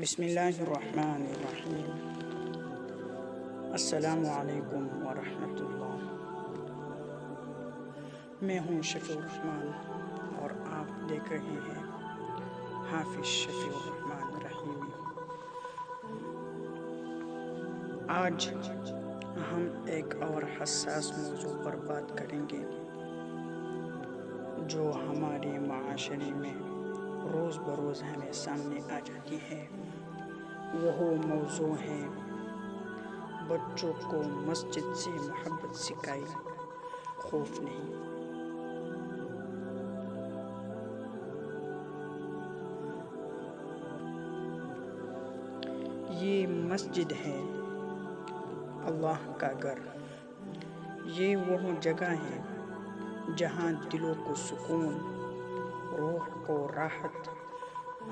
بسم اللہ الرحمن الرحیم۔ السلام علیکم ورحمۃ اللہ۔ میں ہوں شفیع الرحمن اور آپ دیکھ رہے ہیں حافظ شفیع الرحمن رحیمی۔ آج ہم ایک اور حساس موضوع پر بات کریں گے جو ہمارے معاشرے میں روز بروز ہمیں سامنے آ جاتی ہے۔ وہ موضوع ہے بچوں کو مسجد سے محبت سکھائی، خوف نہیں۔ یہ مسجد ہے اللہ کا گھر، یہ وہ جگہ ہے جہاں دلوں کو سکون، روح کو راحت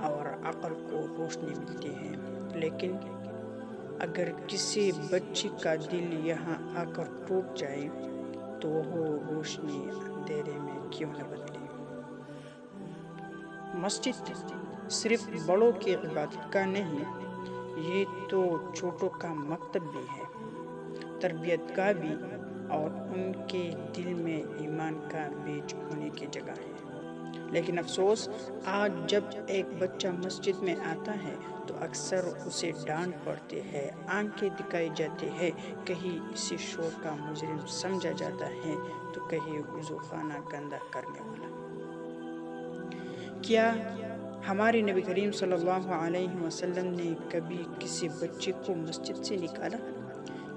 اور عقل کو روشنی ملتی ہے۔ لیکن اگر کسی بچی کا دل یہاں آ کر ٹوٹ جائے تو وہ روشنی اندھیرے میں کیوں نہ بدلے۔ مسجد صرف بڑوں کی عبادت کا نہیں، یہ تو چھوٹوں کا مکتب بھی ہے، تربیت کا بھی، اور ان کے دل میں ایمان کا بیج ہونے کی جگہ ہے۔ لیکن افسوس، آج جب ایک بچہ مسجد میں آتا ہے تو اکثر اسے ڈانٹ پڑتی ہے، آنکھیں دکھائی جاتی ہے، کہیں اسے شور کا مجرم سمجھا جاتا ہے تو کہیں وضو خانہ گندا کرنے والا۔ کیا ہمارے نبی کریم صلی اللہ علیہ وسلم نے کبھی کسی بچے کو مسجد سے نکالا؟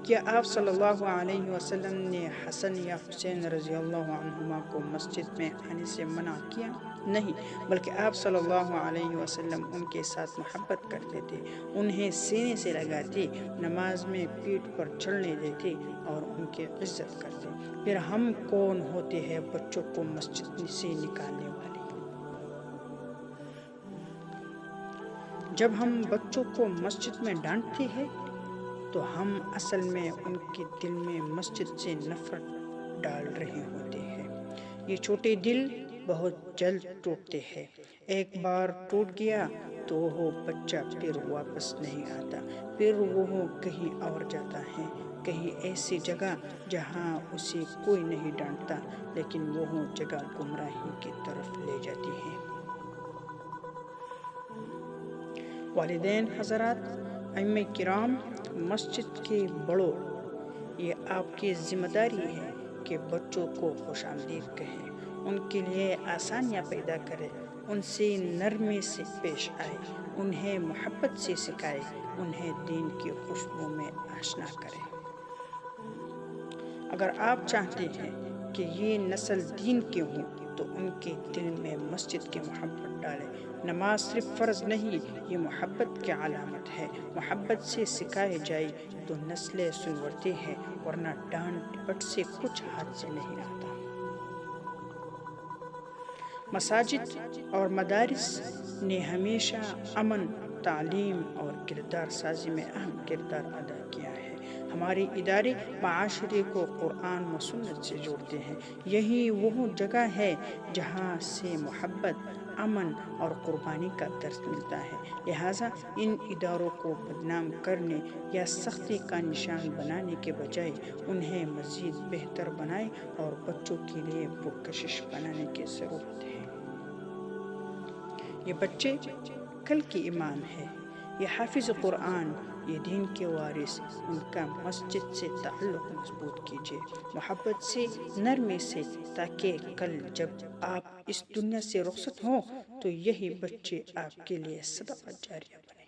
کیا آپ صلی اللہ علیہ وسلم نے حسن یا حسین رضی اللہ عنہما کو مسجد میں آنے سے منع کیا؟ نہیں، بلکہ آپ صلی اللہ علیہ وسلم ان کے ساتھ محبت کرتے تھے، انہیں سینے سے لگاتے، نماز میں پیٹھ پر چڑھنے دیتے اور ان کی عزت کرتے۔ پھر ہم کون ہوتے ہیں بچوں کو مسجد سے نکالنے والے؟ جب ہم بچوں کو مسجد میں ڈانٹتے ہیں تو ہم اصل میں ان کے دل میں مسجد سے نفرت ڈال رہے ہوتے ہیں۔ یہ چھوٹے دل بہت جلد ٹوٹتے ہیں، ایک بار ٹوٹ گیا تو وہ بچہ پھر واپس نہیں آتا، پھر وہ کہیں اور جاتا ہے، کہیں ایسی جگہ جہاں اسے کوئی نہیں ڈانٹتا، لیکن وہ جگہ گمراہی کی طرف لے جاتی ہے۔ والدین حضرات، ائمہ کرام، مسجد کے بڑوں، یہ آپ کی ذمہ داری ہے کہ بچوں کو خوش آمدید کہیں، ان کے لیے آسانیاں پیدا کریں، ان سے نرمی سے پیش آئے، انہیں محبت سے سکھائے، انہیں دین کی خوشبو میں آشنا کریں۔ اگر آپ چاہتے ہیں کہ یہ نسل دین کی ہو تو ان کے دل میں مسجد کی محبت ڈالیں۔ نماز صرف فرض نہیں، یہ محبت کی علامت ہے۔ محبت سے سکھائے جائے تو نسلیں سنورتی ہیں، ورنہ ڈانٹ ڈپٹ سے کچھ ہاتھ سے نہیں آتا۔ مساجد اور مدارس نے ہمیشہ امن، تعلیم اور کردار سازی میں اہم کردار ادا کیا ہے۔ ہمارے ادارے معاشرے کو قرآن و سنت سے جوڑتے ہیں۔ یہی وہ جگہ ہے جہاں سے محبت، امن اور قربانی کا درس ملتا ہے۔ لہٰذا ان اداروں کو بدنام کرنے یا سختی کا نشان بنانے کے بجائے انہیں مزید بہتر بنائیں اور بچوں کے لیے پرکشش بنانے کی ضرورت ہے۔ یہ بچے کل کی ایمان ہے، یہ حافظ قرآن، یہ دین کے وارث، ان کا مسجد سے تعلق مضبوط کیجیے، محبت سے، نرمی سے، تاکہ کل جب آپ اس دنیا سے رخصت ہوں تو یہی بچے آپ کے لیے صدقہ جاریہ بنیں۔